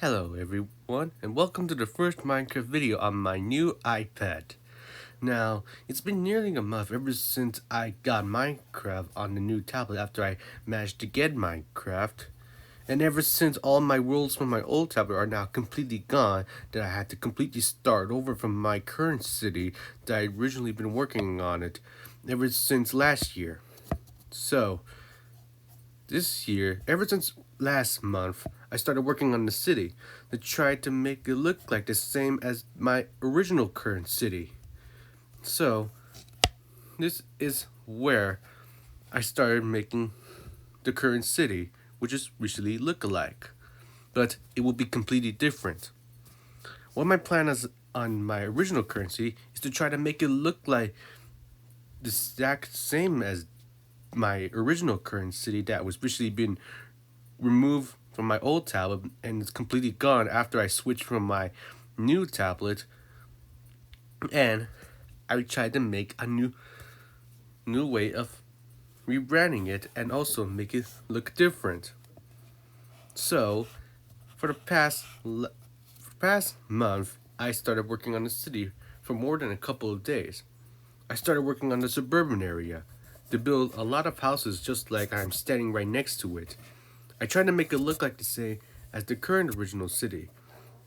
Hello everyone, and welcome to the first Minecraft video on my new iPad. Now, it's been nearly a month ever since I got Minecraft on the new tablet after I managed to get Minecraft. And ever since all my worlds from my old tablet are now completely gone, that I had to completely start over from my current city that I originally been working on it ever since last year. So, this year, ever since last month, I started working on the city to try to make it look like the same as my original current city. So, this is where I started making the current city, which is visually look-alike. But it will be completely different. What my plan is on my original currency is to try to make it look like the exact same as my original current city that was visually been removed from my old tablet and it's completely gone after I switched from my new tablet, and I tried to make a new way of rebranding it and also make it look different. So for the past month, I started working on the city for more than a couple of days. I started working on the suburban area to build a lot of houses just like I'm standing right next to it. I tried to make it look like the same as the current original city,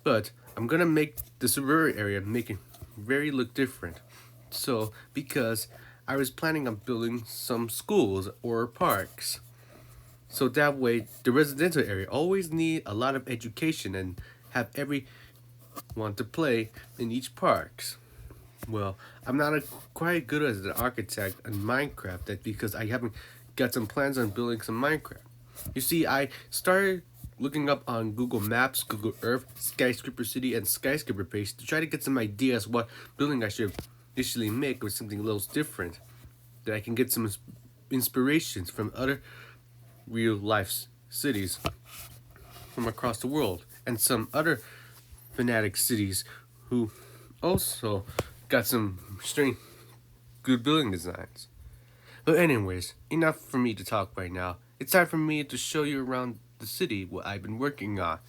but I'm gonna make the suburban area make it very look different. So, because I was planning on building some schools or parks. So that way, the residential area always need a lot of education and have everyone to play in each parks. Well, I'm not quite good as an architect in Minecraft. That's because I haven't got some plans on building some Minecraft. You see, I started looking up on Google Maps, Google Earth, Skyscraper City, and Skyscraper Page to try to get some ideas what building I should initially make with something a little different. That I can get some inspirations from other real life cities from across the world and some other fanatic cities who also got some strange good building designs. But anyways, enough for me to talk right now. It's time for me to show you around the city what I've been working on.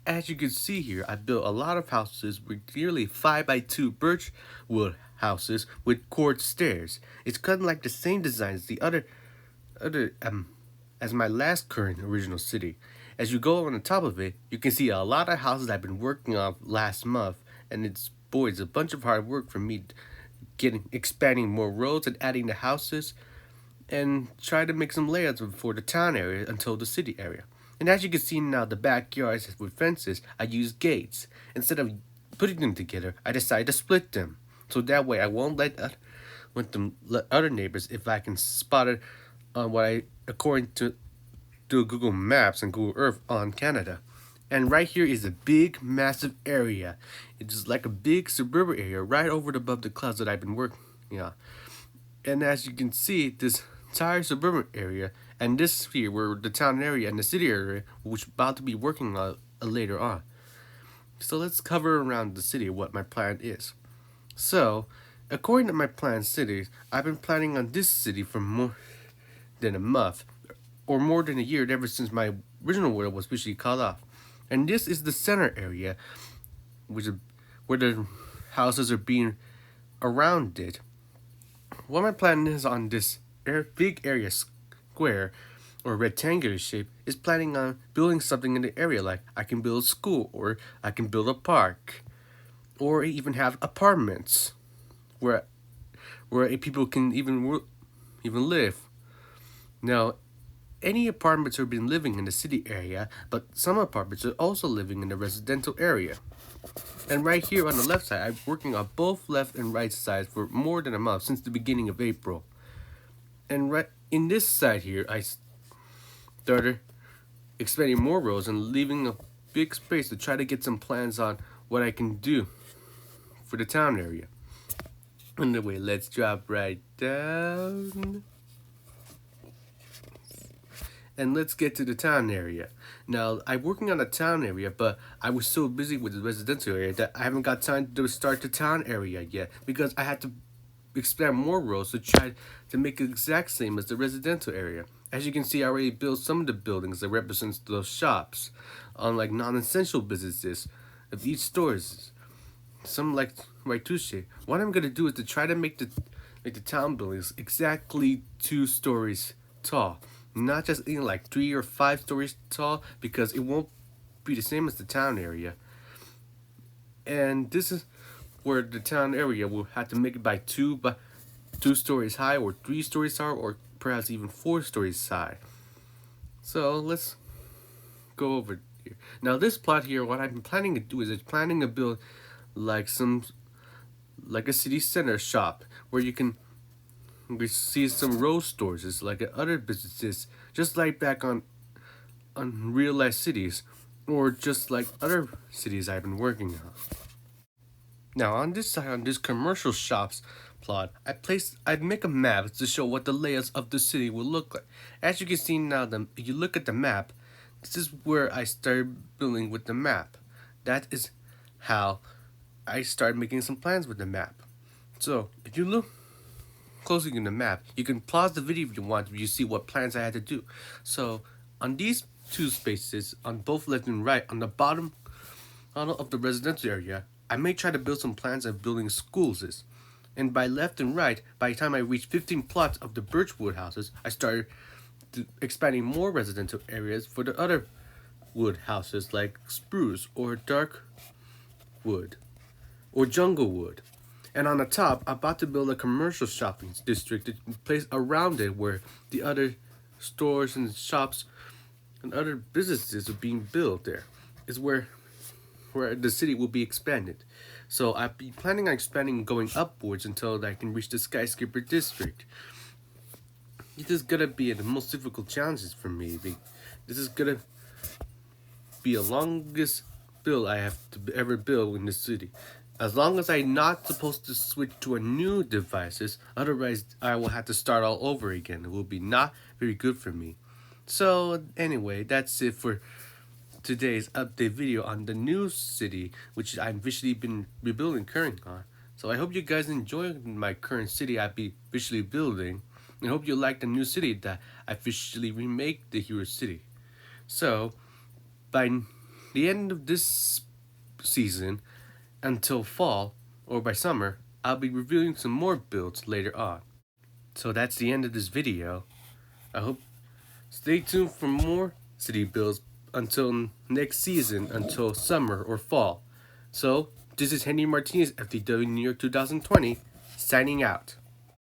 As you can see here, I built a lot of houses with nearly 5x2 birch wood houses with quartz stairs. It's kind of like the same design as the other as my last current original city. As you go on the top of it, you can see a lot of houses I've been working on last month, and it's a bunch of hard work for me getting expanding more roads and adding the houses and try to make some layouts for the town area until the city area. And as you can see now, the backyards with fences, I use gates. Instead of putting them together, I decided to split them. So that way I won't let other neighbors if I can spot it on what I according to Google Maps and Google Earth on Canada. And right here is a big, massive area. It's like a big suburban area right over above the clouds that I've been working on. And as you can see, this entire suburban area and this here were the town area and the city area, which about to be working on later on. So let's cover around the city what my plan is. So, according to my planned cities, I've been planning on this city for more than a month, or more than a year ever since my original world was officially cut off. And this is the center area, which is where the houses are being around it. What my plan is on this big area square or rectangular shape is planning on building something in the area, like I can build a school or I can build a park or even have apartments where people can even live. Now, any apartments have been living in the city area, but some apartments are also living in the residential area. And right here on the left side, I'm working on both left and right sides for more than a month since the beginning of April. And right in this side here, I started expanding more rows and leaving a big space to try to get some plans on what I can do for the town area. Anyway, let's drop right down. And let's get to the town area. Now, I'm working on the town area, but I was so busy with the residential area that I haven't got time to start the town area yet because I had to expand more rows to try to make it exact same as the residential area. As you can see, I already built some of the buildings that represents those shops, on like non-essential businesses of each stores. Some like Raitushi. What I'm gonna do is to try to make the town buildings exactly 2 stories tall, not just in like 3 or 5 stories tall, because it won't be the same as the town area. And this is where the town area will have to make it by 2 stories high, or 3 stories high, or perhaps even 4 stories high. So let's go over here. Now this plot here, what I'm planning to do is I'm planning to build like a city center shop where you can see some row stores, it's like other businesses, just like back on real life cities, or just like other cities I've been working on. Now on this side, on this commercial shops plot, I'd make a map to show what the layouts of the city will look like. As you can see now, if you look at the map, this is where I started building with the map. That is how I started making some plans with the map. So if you look closely in the map, you can pause the video if you want, if you see what plans I had to do. So on these 2 spaces, on both left and right, on the bottom of the residential area, I may try to build some plans of building schools. And by left and right, by the time I reached 15 plots of the birchwood houses, I started expanding more residential areas for the other wood houses like spruce or dark wood or jungle wood. And on the top, I'm about to build a commercial shopping district to place around it where the other stores and shops and other businesses are being built. There is where the city will be expanded. So I'll be planning on expanding going upwards until I can reach the skyscraper district. This is gonna be the most difficult challenges for me. This is gonna be the longest build I have to ever build in the city. As long as I'm not supposed to switch to a new devices, otherwise I will have to start all over again. It will be not very good for me. So anyway, that's it for today's update video on the new city, which I've visually been rebuilding currently on. So I hope you guys enjoy my current city I'll be visually building, and hope you like the new city that I visually remake the Hero City. So by the end of this season, until fall or by summer, I'll be reviewing some more builds later on. So that's the end of this video. I hope stay tuned for more city builds until next season, until summer or fall. So this is Henry Martinez, FTW New York 2020, signing out.